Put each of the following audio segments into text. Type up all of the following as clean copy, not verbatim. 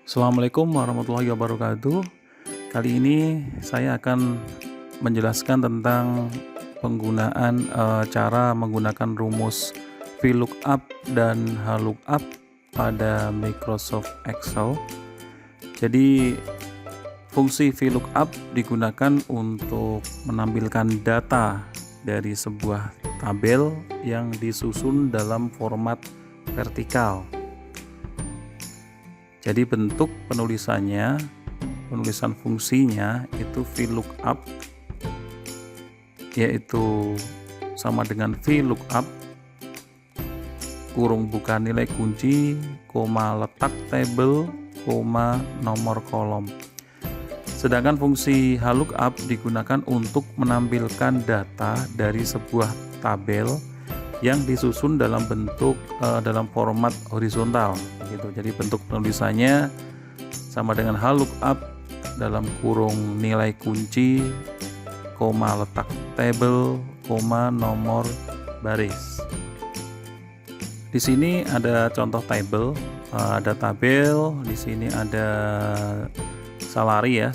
Assalamualaikum warahmatullahi wabarakatuh. Kali ini saya akan menjelaskan tentang penggunaan cara menggunakan rumus VLOOKUP dan HLOOKUP pada Microsoft Excel. Jadi fungsi VLOOKUP digunakan untuk menampilkan data dari sebuah tabel yang disusun dalam format vertikal. Jadi bentuk penulisan fungsinya itu VLOOKUP, yaitu sama dengan VLOOKUP kurung buka nilai kunci, koma letak tabel, koma nomor kolom. Sedangkan fungsi HLOOKUP digunakan untuk menampilkan data dari sebuah tabel yang disusun dalam bentuk dalam format horizontal gitu. Jadi bentuk penulisannya sama dengan HLOOKUP dalam kurung nilai kunci, koma letak tabel, koma nomor baris. Di sini ada contoh tabel, ada tabel, di sini ada salary ya,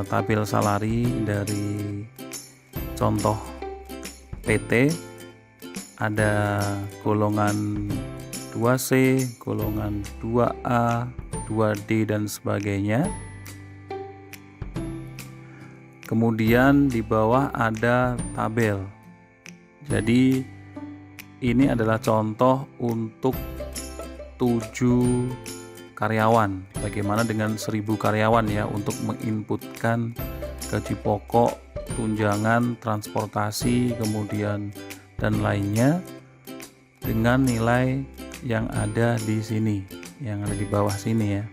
tabel salary dari contoh PT. Ada golongan 2C, golongan 2A, 2D dan sebagainya. Kemudian di bawah ada tabel. Jadi ini adalah contoh untuk 7 karyawan. Bagaimana dengan 1000 karyawan ya, untuk menginputkan gaji pokok, tunjangan, transportasi, kemudian dan lainnya dengan nilai yang ada di sini, yang ada di bawah sini ya.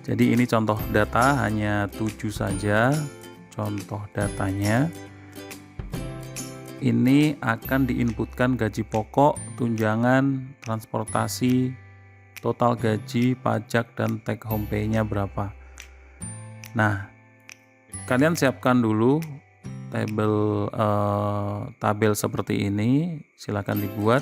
Jadi ini contoh data, hanya 7 saja contoh datanya. Ini akan diinputkan gaji pokok, tunjangan, transportasi, total gaji, pajak, dan take home pay-nya berapa. Nah, kalian siapkan dulu tabel seperti ini, silakan dibuat.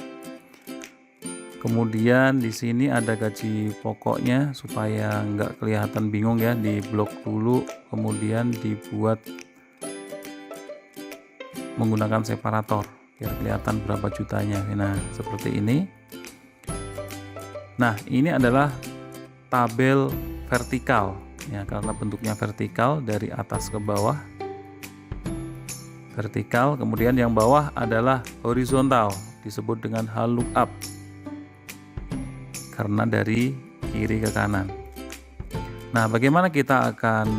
Kemudian di sini ada gaji pokoknya supaya nggak kelihatan bingung ya, di blok dulu, kemudian dibuat menggunakan separator biar kelihatan berapa jutanya. Nah, seperti ini. Nah, ini adalah tabel vertikal ya, karena bentuknya vertikal dari atas ke bawah. Vertikal, kemudian yang bawah adalah horizontal, disebut dengan HLOOKUP karena dari kiri ke kanan. Nah, bagaimana kita akan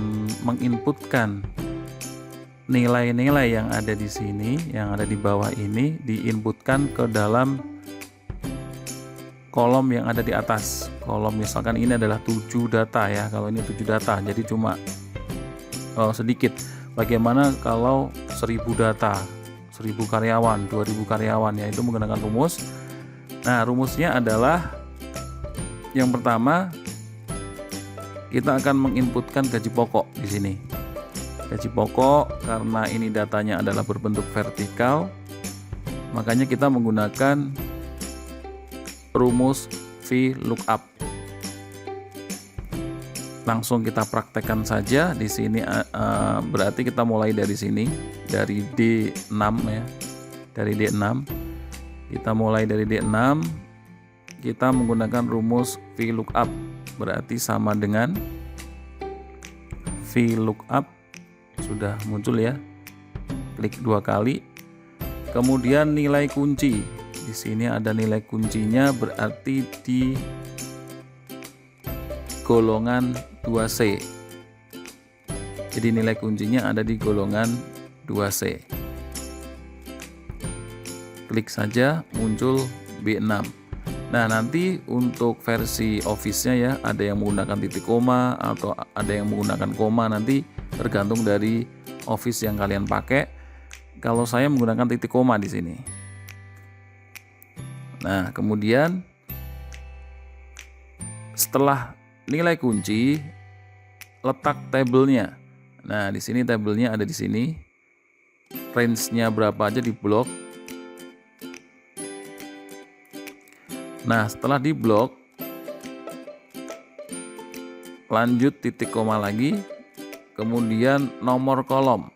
menginputkan nilai-nilai yang ada di sini, yang ada di bawah ini, diinputkan ke dalam kolom yang ada di atas. Kolom misalkan ini adalah 7 data ya, kalau ini 7 data, jadi cuma sedikit. Bagaimana kalau 1000 data, 1000 karyawan, 2000 karyawan, yaitu menggunakan rumus. Nah, rumusnya adalah yang pertama, kita akan menginputkan gaji pokok di sini. Gaji pokok, karena ini datanya adalah berbentuk vertikal, makanya kita menggunakan rumus VLOOKUP. Langsung kita praktekkan saja di sini. Berarti kita mulai dari sini, dari D6 ya, dari D6. Kita mulai dari D6, kita menggunakan rumus VLOOKUP, berarti sama dengan VLOOKUP, sudah muncul ya, klik 2 kali. Kemudian nilai kunci, di sini ada nilai kuncinya, berarti di golongan 2C. Jadi nilai kuncinya ada di golongan 2C. Klik saja, muncul B6. Nah, nanti untuk versi Office-nya ya, ada yang menggunakan titik koma atau ada yang menggunakan koma, nanti tergantung dari Office yang kalian pakai. Kalau saya menggunakan titik koma di sini. Nah, kemudian setelah nilai kunci, letak tabelnya. Nah, di sini tabelnya ada di sini. range-nya berapa aja diblok. Nah, setelah diblok, lanjut titik koma lagi, kemudian nomor kolom.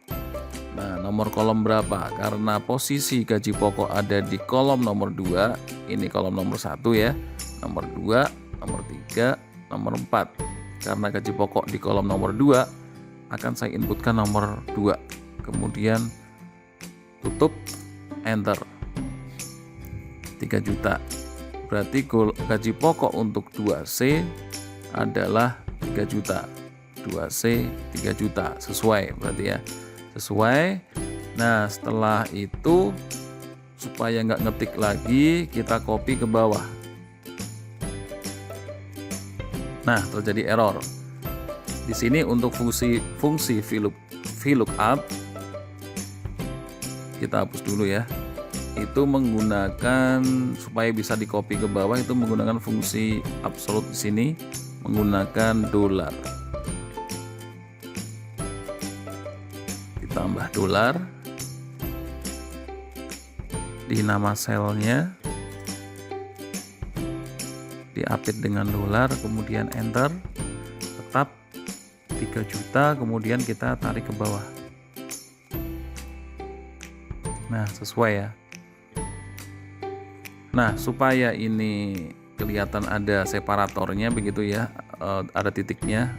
Nah, nomor kolom berapa? Karena posisi gaji pokok ada di kolom nomor 2, ini kolom nomor 1 ya, nomor 2, nomor 3, nomor 4. Karena gaji pokok di kolom nomor 2, akan saya inputkan nomor 2. Kemudian tutup, enter. 3 juta. Berarti gaji pokok untuk 2C adalah 3 juta. 2C 3 juta, sesuai berarti ya. Sesuai. Nah, setelah itu supaya nggak ngetik lagi, kita copy ke bawah. Nah, terjadi error. Di sini untuk fungsi VLOOKUP, kita hapus dulu ya. Itu menggunakan, supaya bisa di copy ke bawah, itu menggunakan fungsi absolute di sini, menggunakan $. Ditambah $, di nama selnya diapit dengan $, kemudian enter, tetap 3 juta, kemudian kita tarik ke bawah. Nah, sesuai ya. Nah, supaya ini kelihatan ada separatornya begitu ya, ada titiknya,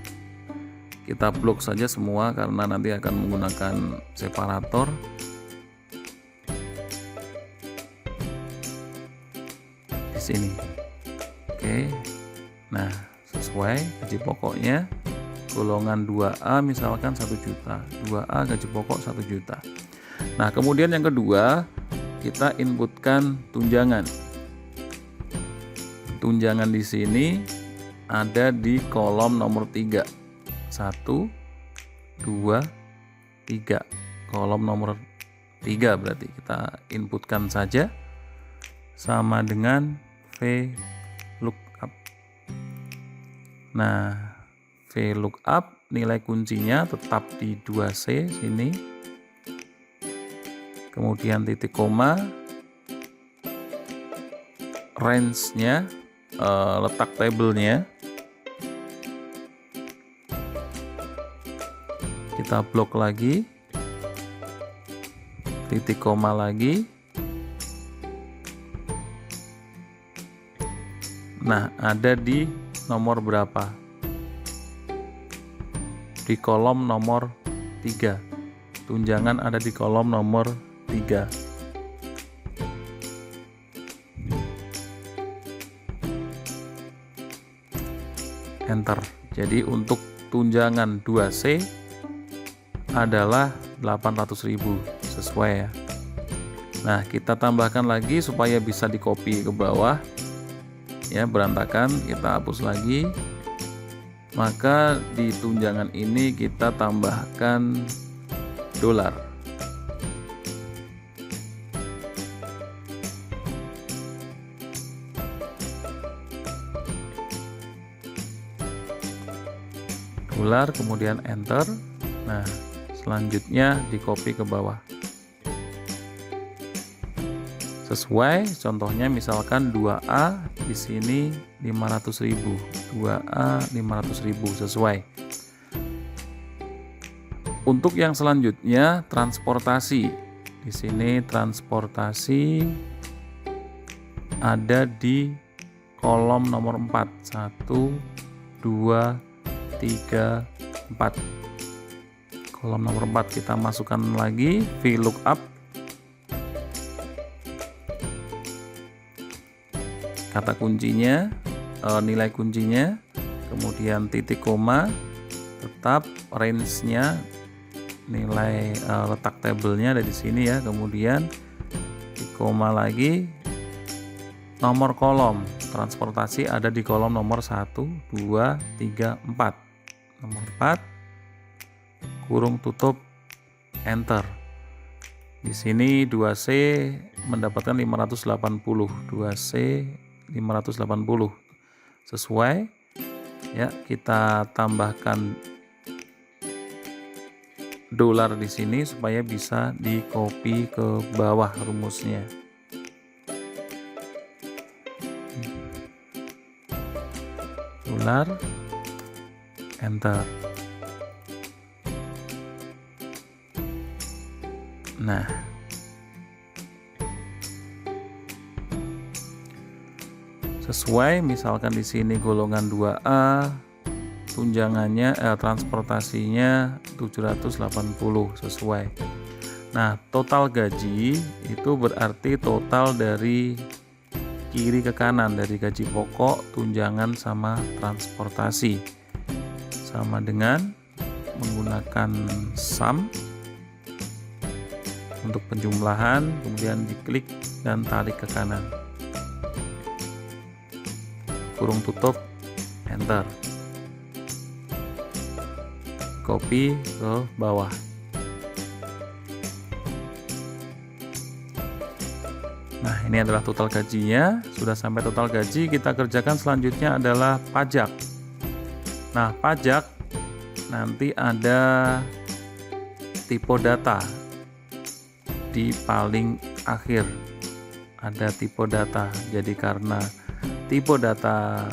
kita blok saja semua karena nanti akan menggunakan separator. Di sini. Oke. Nah, sesuai gaji pokoknya golongan 2A misalkan 1 juta. 2A gaji pokok 1 juta. Nah, kemudian yang kedua, kita inputkan tunjangan. Tunjangan di sini ada di kolom nomor 3. 1, 2, 3. Kolom nomor 3 berarti kita inputkan saja sama dengan VLOOKUP. Nah, VLOOKUP nilai kuncinya tetap di 2C sini. Kemudian titik koma, range-nya, letak tabelnya kita blok lagi, titik koma lagi. Nah, ada di nomor berapa? Di kolom nomor 3. Tunjangan ada di kolom nomor 3. Enter. Jadi untuk tunjangan 2C adalah 800.000, sesuai ya. Nah, kita tambahkan lagi supaya bisa di copy ke bawah ya, berantakan, kita hapus lagi. Maka di tunjangan ini kita tambahkan $. Kemudian enter. Nah, selanjutnya di copy ke bawah. Sesuai, contohnya misalkan 2A di sini 500.000, 2A 500.000, sesuai. Untuk yang selanjutnya transportasi. Di sini transportasi ada di kolom nomor 4. 1, 2, 3, 4. Kolom nomor 4 kita masukkan lagi VLOOKUP. Kata kuncinya, nilai kuncinya, kemudian titik koma, tetap range-nya, nilai letak tabelnya ada di sini ya, kemudian titik koma lagi, nomor kolom transportasi ada di kolom nomor 1, 2, 3, 4. Nomor 4, kurung tutup, enter. Di sini 2C mendapatkan 580, 2C 580, sesuai ya. Kita tambahkan dolar di sini supaya bisa di copy ke bawah rumusnya. Dolar, enter. Nah, sesuai misalkan di sini golongan 2A, tunjangannya transportasinya 780 sesuai. Nah, total gaji itu berarti total dari kiri ke kanan, dari gaji pokok, tunjangan sama transportasi. Sama dengan menggunakan sum untuk penjumlahan, kemudian diklik dan tarik ke kanan. Kurung tutup, enter. Copy ke bawah. Nah, ini adalah total gajinya. Sudah sampai total gaji, kita kerjakan selanjutnya adalah pajak. Nah, pajak nanti ada tipe data di paling akhir. Ada tipe data. Jadi karena tipe data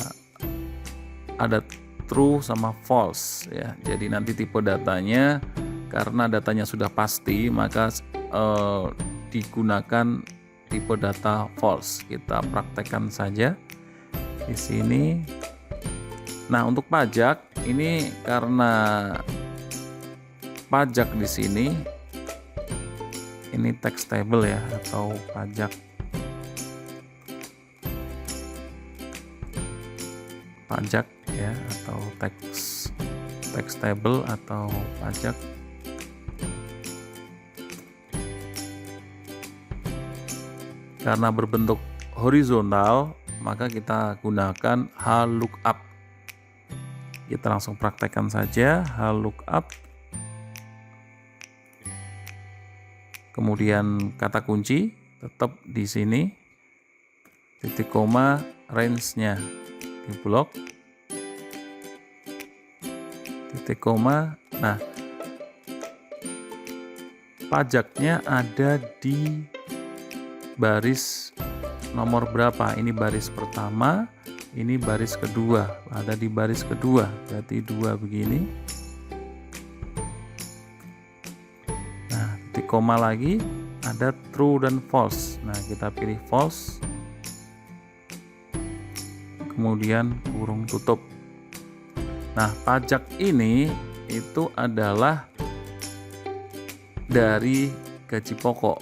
ada true sama false ya. Jadi nanti tipe datanya karena datanya sudah pasti maka digunakan tipe data false. Kita praktekkan saja di sini. Nah, untuk pajak ini karena pajak di sini ini tax table ya, atau pajak ya, atau tax table atau pajak. Karena berbentuk horizontal maka kita gunakan HLOOKUP. Kita langsung praktekkan saja HLOOKUP. Kemudian kata kunci tetap di sini, titik koma, range-nya di blok, titik koma. Nah, pajaknya ada di baris nomor berapa? Ini baris pertama, ini baris kedua, ada di baris kedua, berarti 2 begini. Nah, titik koma lagi, ada true dan false. Nah, kita pilih false, kemudian kurung tutup. Nah, pajak ini itu adalah dari gaji pokok.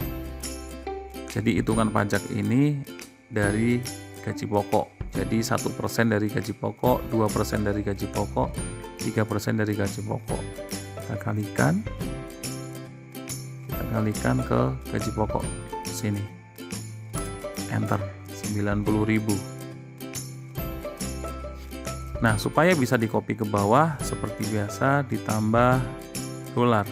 Jadi hitungan pajak ini dari gaji pokok. Jadi 1% dari gaji pokok, 2% dari gaji pokok, 3% dari gaji pokok. Kita kalikan ke gaji pokok sini. Enter 90.000. Nah, supaya bisa di copy ke bawah seperti biasa ditambah dolar.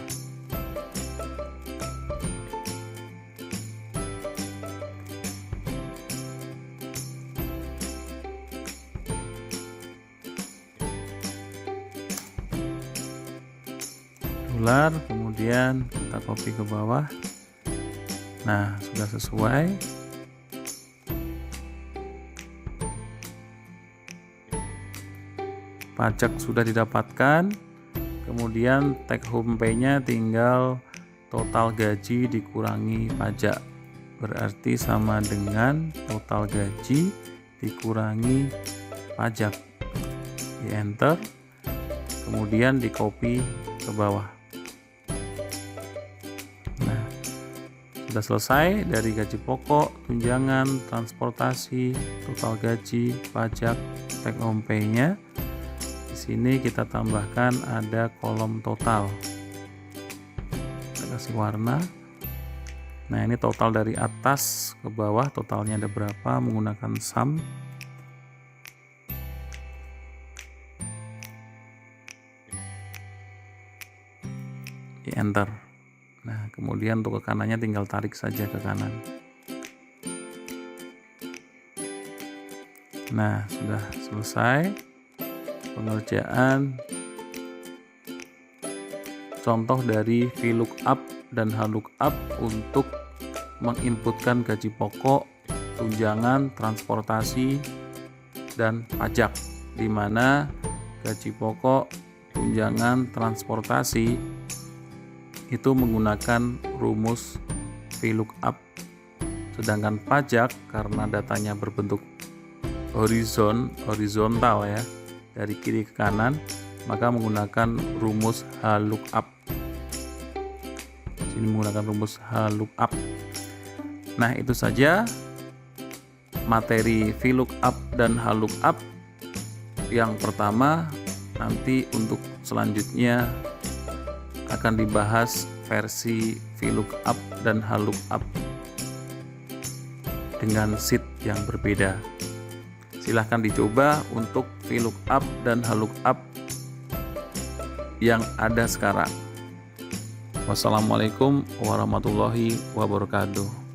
Dolar, kemudian kita copy ke bawah. Nah, sudah sesuai. Pajak sudah didapatkan. Kemudian take home pay-nya tinggal total gaji dikurangi pajak. Berarti sama dengan total gaji dikurangi pajak. Di enter. Kemudian di copy ke bawah. Sudah selesai dari gaji pokok, tunjangan, transportasi, total gaji, pajak, take home pay-nya. Di sini kita tambahkan ada kolom total. Kita kasih warna. Nah, ini total dari atas ke bawah, totalnya ada berapa menggunakan sum. Di enter. Nah, kemudian untuk ke kanannya tinggal tarik saja ke kanan. Nah, sudah selesai pengerjaan contoh dari VLOOKUP dan HLOOKUP untuk menginputkan gaji pokok, tunjangan, transportasi, dan pajak, di mana gaji pokok, tunjangan, transportasi itu menggunakan rumus VLOOKUP, sedangkan pajak karena datanya berbentuk horizontal ya, dari kiri ke kanan, maka menggunakan rumus HLOOKUP. Sini menggunakan rumus HLOOKUP. Nah, itu saja materi VLOOKUP dan HLOOKUP. Yang pertama, nanti untuk selanjutnya akan dibahas versi VLOOKUP dan HLOOKUP dengan sheet yang berbeda. Silahkan dicoba untuk VLOOKUP dan HLOOKUP yang ada sekarang. Wassalamualaikum warahmatullahi wabarakatuh.